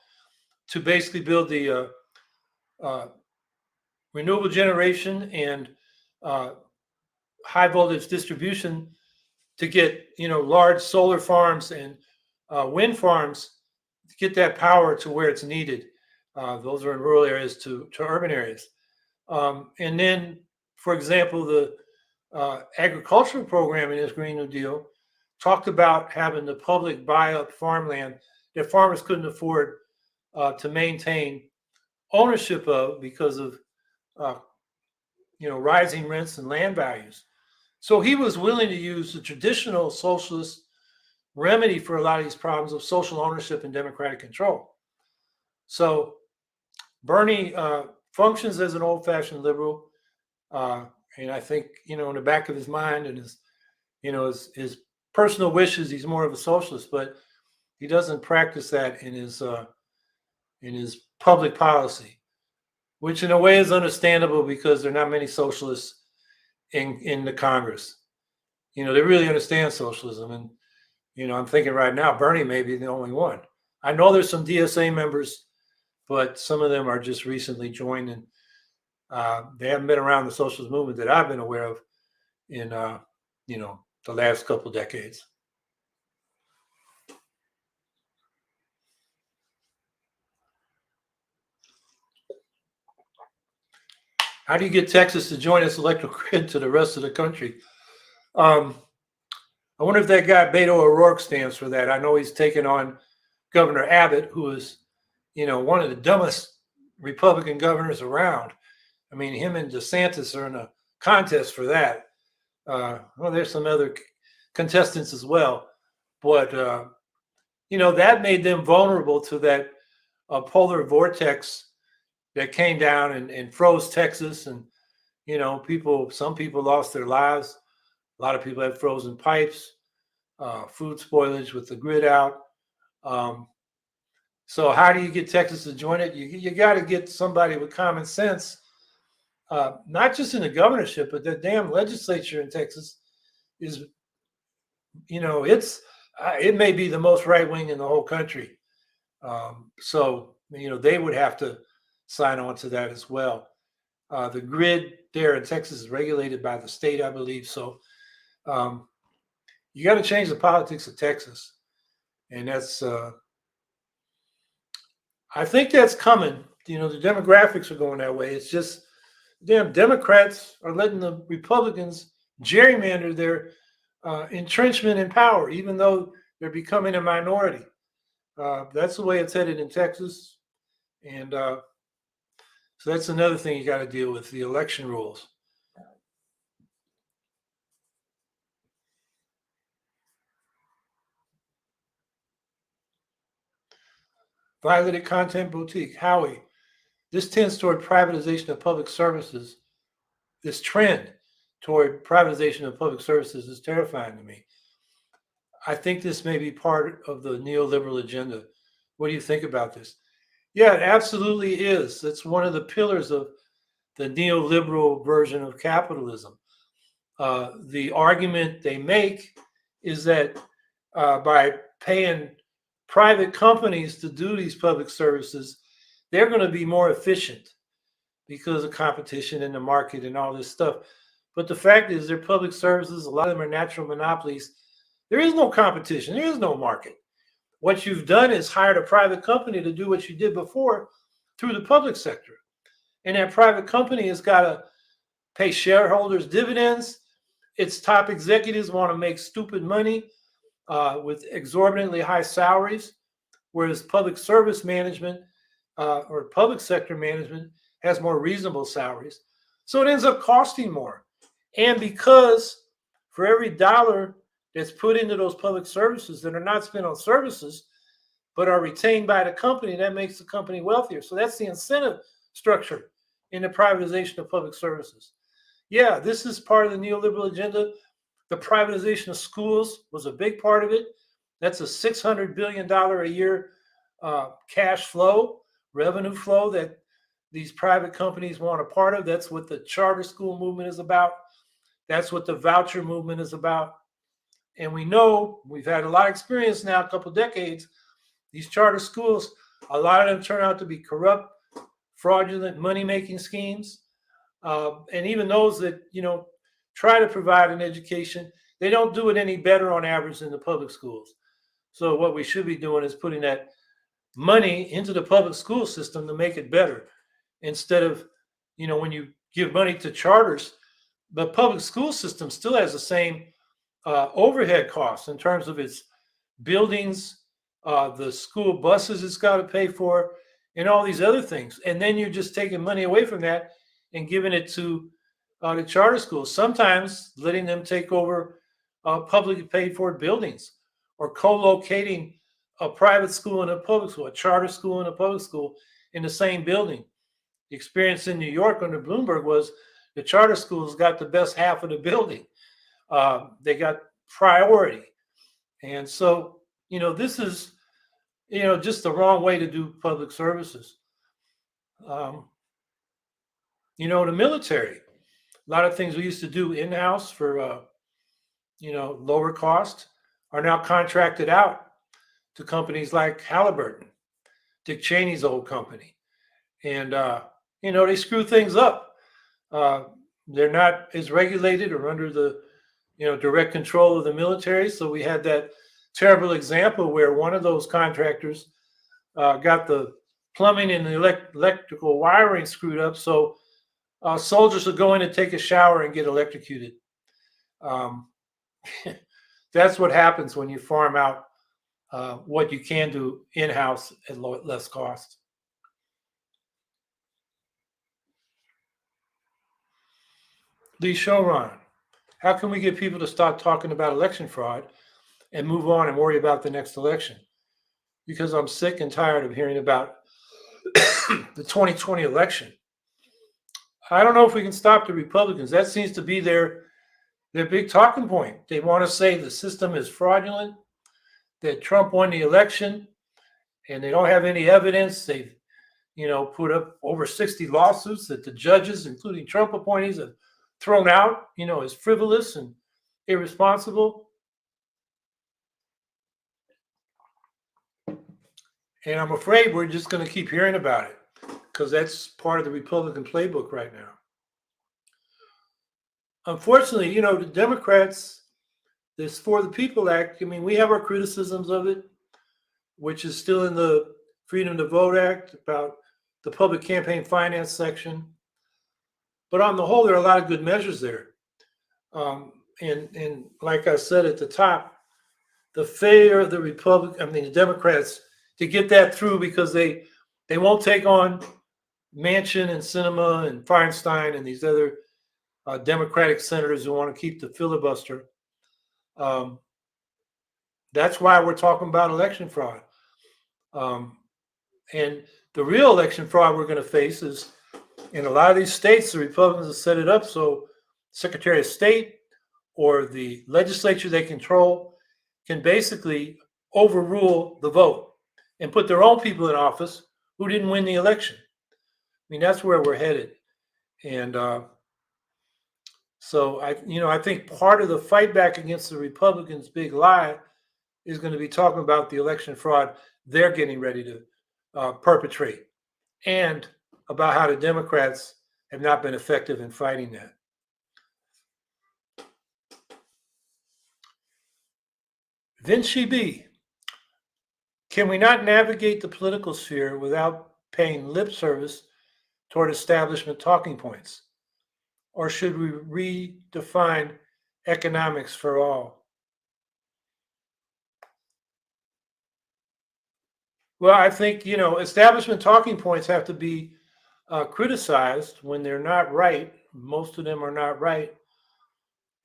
to basically build the renewable generation and high voltage distribution to get large solar farms and wind farms to get that power to where it's needed. Those are in rural areas to urban areas. And then, for example, the agricultural program in this Green New Deal talked about having the public buy up farmland that farmers couldn't afford to maintain ownership of because of rising rents and land values. So he was willing to use the traditional socialist remedy for a lot of these problems of social ownership and democratic control. So Bernie functions as an old-fashioned liberal, and I think in the back of his mind and his personal wishes, he's more of a socialist, but he doesn't practice that in his public policy, which in a way is understandable because there are not many socialists in the Congress. They really understand socialism, and I'm thinking right now Bernie may be the only one. I know there's some DSA members, but some of them are just recently joined, and they haven't been around the socialist movement that I've been aware of in the last couple of decades. How do you get Texas to join this electrical grid to the rest of the country? I wonder if that guy Beto O'Rourke stands for that. I know he's taken on Governor Abbott, who is, one of the dumbest Republican governors around. I mean, him and Desantis are in a contest for that. Well, there's some other contestants as well, but that made them vulnerable to that polar vortex that came down and froze Texas, and some people lost their lives. A lot of people had frozen pipes, food spoilage with the grid out. So how do you get Texas to join it? You got to get somebody with common sense, not just in the governorship, but the damn legislature in Texas is, it may be the most right wing in the whole country. So they would have to sign on to that as well. The grid there in Texas is regulated by the state, I believe. So you got to change the politics of Texas, and that's. I think that's coming. The demographics are going that way. It's just damn Democrats are letting the Republicans gerrymander their entrenchment in power, even though they're becoming a minority. That's the way it's headed in Texas. And so that's another thing you got to deal with, the election rules. Violated Content Boutique Howie. This tends toward privatization of public services. This trend toward privatization of public services is terrifying to me. I think this may be part of the neoliberal agenda. What do you think about this? Yeah, it absolutely is. It's one of the pillars of the neoliberal version of capitalism. The argument they make is that by paying private companies to do these public services, they're going to be more efficient because of competition in the market and all this stuff. But the fact is, they're public services. A lot of them are natural monopolies. There is no competition. There is no market. What you've done is hired a private company to do what you did before through the public sector. And that private company has got to pay shareholders dividends. Its top executives want to make stupid money with exorbitantly high salaries, whereas public service management or public sector management has more reasonable salaries. So it ends up costing more. And because for every dollar that's put into those public services that are not spent on services, but are retained by the company, that makes the company wealthier. So that's the incentive structure in the privatization of public services. Yeah, this is part of the neoliberal agenda. The privatization of schools was a big part of it. That's a $600 billion a year cash flow, revenue flow that these private companies want a part of. That's what the charter school movement is about. That's what the voucher movement is about. And we know, we've had a lot of experience now, a couple of decades, these charter schools, a lot of them turn out to be corrupt, fraudulent money-making schemes. And even those that, try to provide an education, they don't do it any better on average than the public schools. So what we should be doing is putting that money into the public school system to make it better. Instead of, when you give money to charters, the public school system still has the same overhead costs in terms of its buildings, the school buses it's got to pay for, and all these other things. And then you're just taking money away from that and giving it to the charter schools, sometimes letting them take over publicly paid for buildings, or co-locating a private school and a public school, a charter school and a public school in the same building. The experience in New York under Bloomberg was the charter schools got the best half of the building. They got priority. And so, this is, just the wrong way to do public services. The military, a lot of things we used to do in-house for, lower cost are now contracted out to companies like Halliburton, Dick Cheney's old company. And, they screw things up. They're not as regulated or under the, direct control of the military. So we had that terrible example where one of those contractors got the plumbing and the electrical wiring screwed up. So soldiers would go in and take a shower and get electrocuted. That's what happens when you farm out what you can do in-house at less cost. The Showron. How can we get people to stop talking about election fraud and move on and worry about the next election? Because I'm sick and tired of hearing about the 2020 election. I don't know if we can stop the Republicans. That seems to be their big talking point. They want to say the system is fraudulent, that Trump won the election, and they don't have any evidence. They've, put up over 60 lawsuits that the judges, including Trump appointees, have thrown out, as frivolous and irresponsible. And I'm afraid we're just going to keep hearing about it because that's part of the Republican playbook right now. Unfortunately, the Democrats, this For the People Act, we have our criticisms of it, which is still in the Freedom to Vote Act about the public campaign finance section. But on the whole, there are a lot of good measures there. And like I said at the top, the failure of the Democrats to get that through because they won't take on Manchin and Sinema and Feinstein and these other Democratic senators who want to keep the filibuster. That's why we're talking about election fraud. And the real election fraud we're going to face is in a lot of these states, the Republicans have set it up so Secretary of State or the legislature they control can basically overrule the vote and put their own people in office who didn't win the election. That's where we're headed. And so I think part of the fight back against the Republicans' big lie is going to be talking about the election fraud they're getting ready to perpetrate, and about how the Democrats have not been effective in fighting that. Vinci B. Can we not navigate the political sphere without paying lip service toward establishment talking points? Or should we redefine economics for all? Well, I think, establishment talking points have to be criticized when they're not right. Most of them are not right.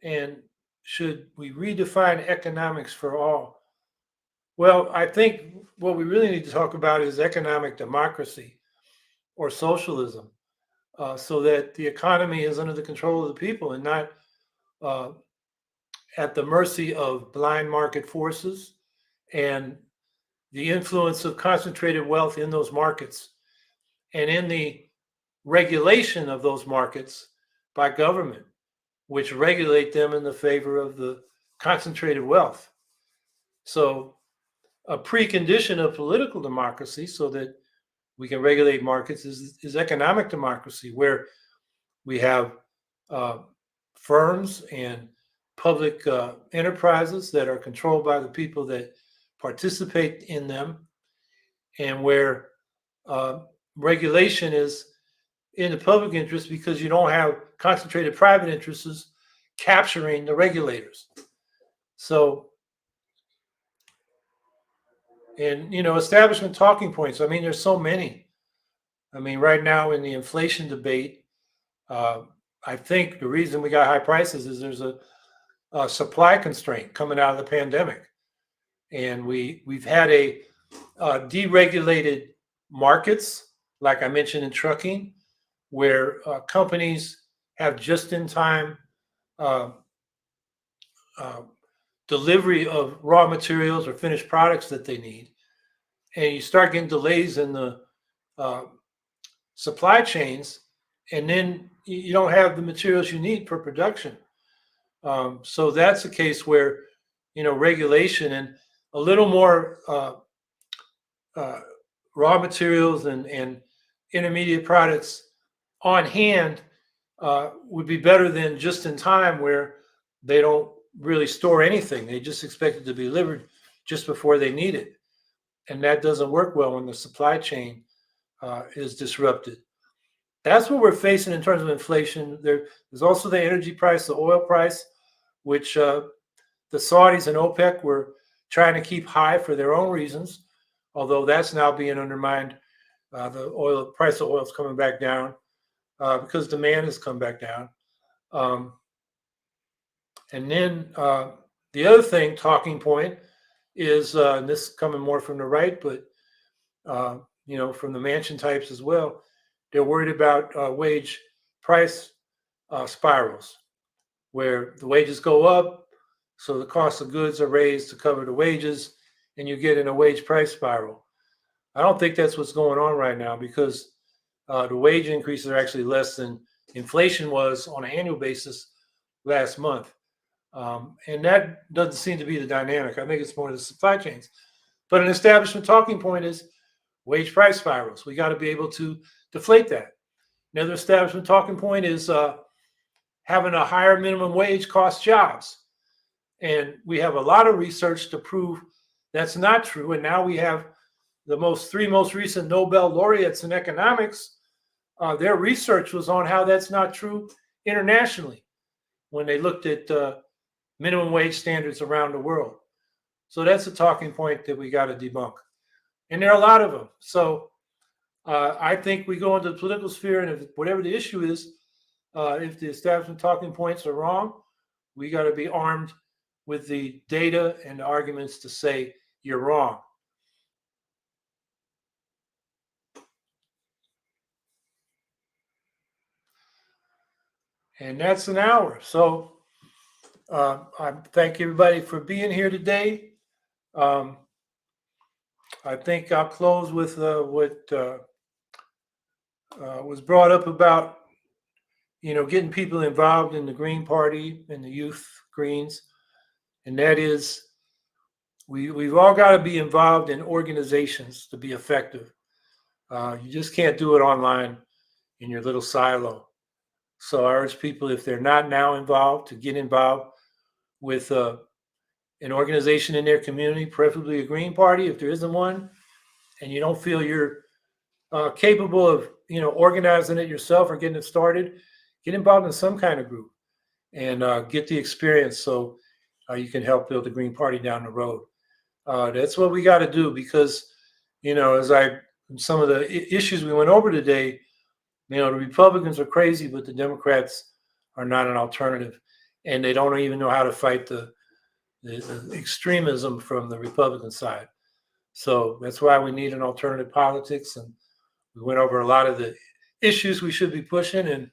And should we redefine economics for all? Well, I think what we really need to talk about is economic democracy or socialism, so that the economy is under the control of the people and not at the mercy of blind market forces and the influence of concentrated wealth in those markets and in the regulation of those markets by government, which regulate them in the favor of the concentrated wealth. So a precondition of political democracy so that we can regulate markets is economic democracy, where we have firms and public enterprises that are controlled by the people that participate in them, and where regulation is in the public interest because you don't have concentrated private interests capturing the regulators. So, and establishment talking points, there's so many. Right now in the inflation debate, I think the reason we got high prices is there's a supply constraint coming out of the pandemic. And we've had a deregulated markets, like I mentioned in trucking, where companies have just-in-time delivery of raw materials or finished products that they need. And you start getting delays in the supply chains, and then you don't have the materials you need for production. So that's a case where, regulation and a little more raw materials and intermediate products on hand would be better than just in time, where they don't really store anything. They just expect it to be delivered just before they need it. And that doesn't work well when the supply chain is disrupted. That's what we're facing in terms of inflation. There's also the energy price, the oil price, which the Saudis and OPEC were trying to keep high for their own reasons, although that's now being undermined. The price of oil is coming back down because demand has come back down. And then the other thing, talking point, is, and this is coming more from the right, but from the Manchin types as well, they're worried about wage price spirals, where the wages go up, so the cost of goods are raised to cover the wages, and you get in a wage price spiral. I don't think that's what's going on right now, because the wage increases are actually less than inflation was on an annual basis last month. And that doesn't seem to be the dynamic. I think it's more the supply chains. But an establishment talking point is wage price spirals. We got to be able to deflate that. Another establishment talking point is having a higher minimum wage costs jobs. And we have a lot of research to prove that's not true. And now we have the three most recent Nobel laureates in economics. Their research was on how that's not true internationally when they looked at minimum wage standards around the world. So that's a talking point that we got to debunk. And there are a lot of them. So I think we go into the political sphere, and if whatever the issue is, if the establishment talking points are wrong, we got to be armed with the data and the arguments to say you're wrong. And that's an hour. So I thank everybody for being here today. I think I'll close with what was brought up about, getting people involved in the Green Party and the youth Greens. And that is, we've all got to be involved in organizations to be effective. You just can't do it online in your little silo. So I urge people, if they're not now involved, to get involved with an organization in their community, preferably a Green Party if there isn't one, and you don't feel you're capable of organizing it yourself or getting it started. Get involved in some kind of group and get the experience so you can help build the Green Party down the road. That's what we got to do, because some of the issues we went over today, the Republicans are crazy, but the Democrats are not an alternative, and they don't even know how to fight the extremism from the Republican side. So that's why we need an alternative politics, and we went over a lot of the issues we should be pushing, and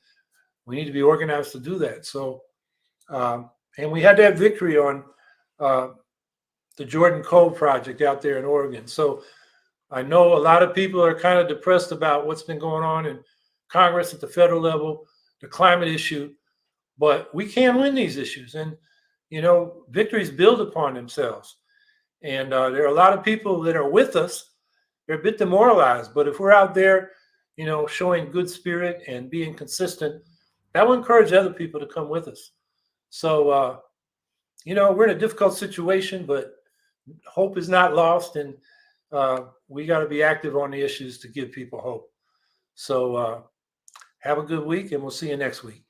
we need to be organized to do that. So, and we had that victory on the Jordan Cove project out there in Oregon. So I know a lot of people are kind of depressed about what's been going on in Congress at the federal level, the climate issue, but we can win these issues, and victories build upon themselves. And there are a lot of people that are with us. They're a bit demoralized, but if we're out there, showing good spirit and being consistent, that will encourage other people to come with us. So, we're in a difficult situation, but hope is not lost, and we got to be active on the issues to give people hope. So have a good week, and we'll see you next week.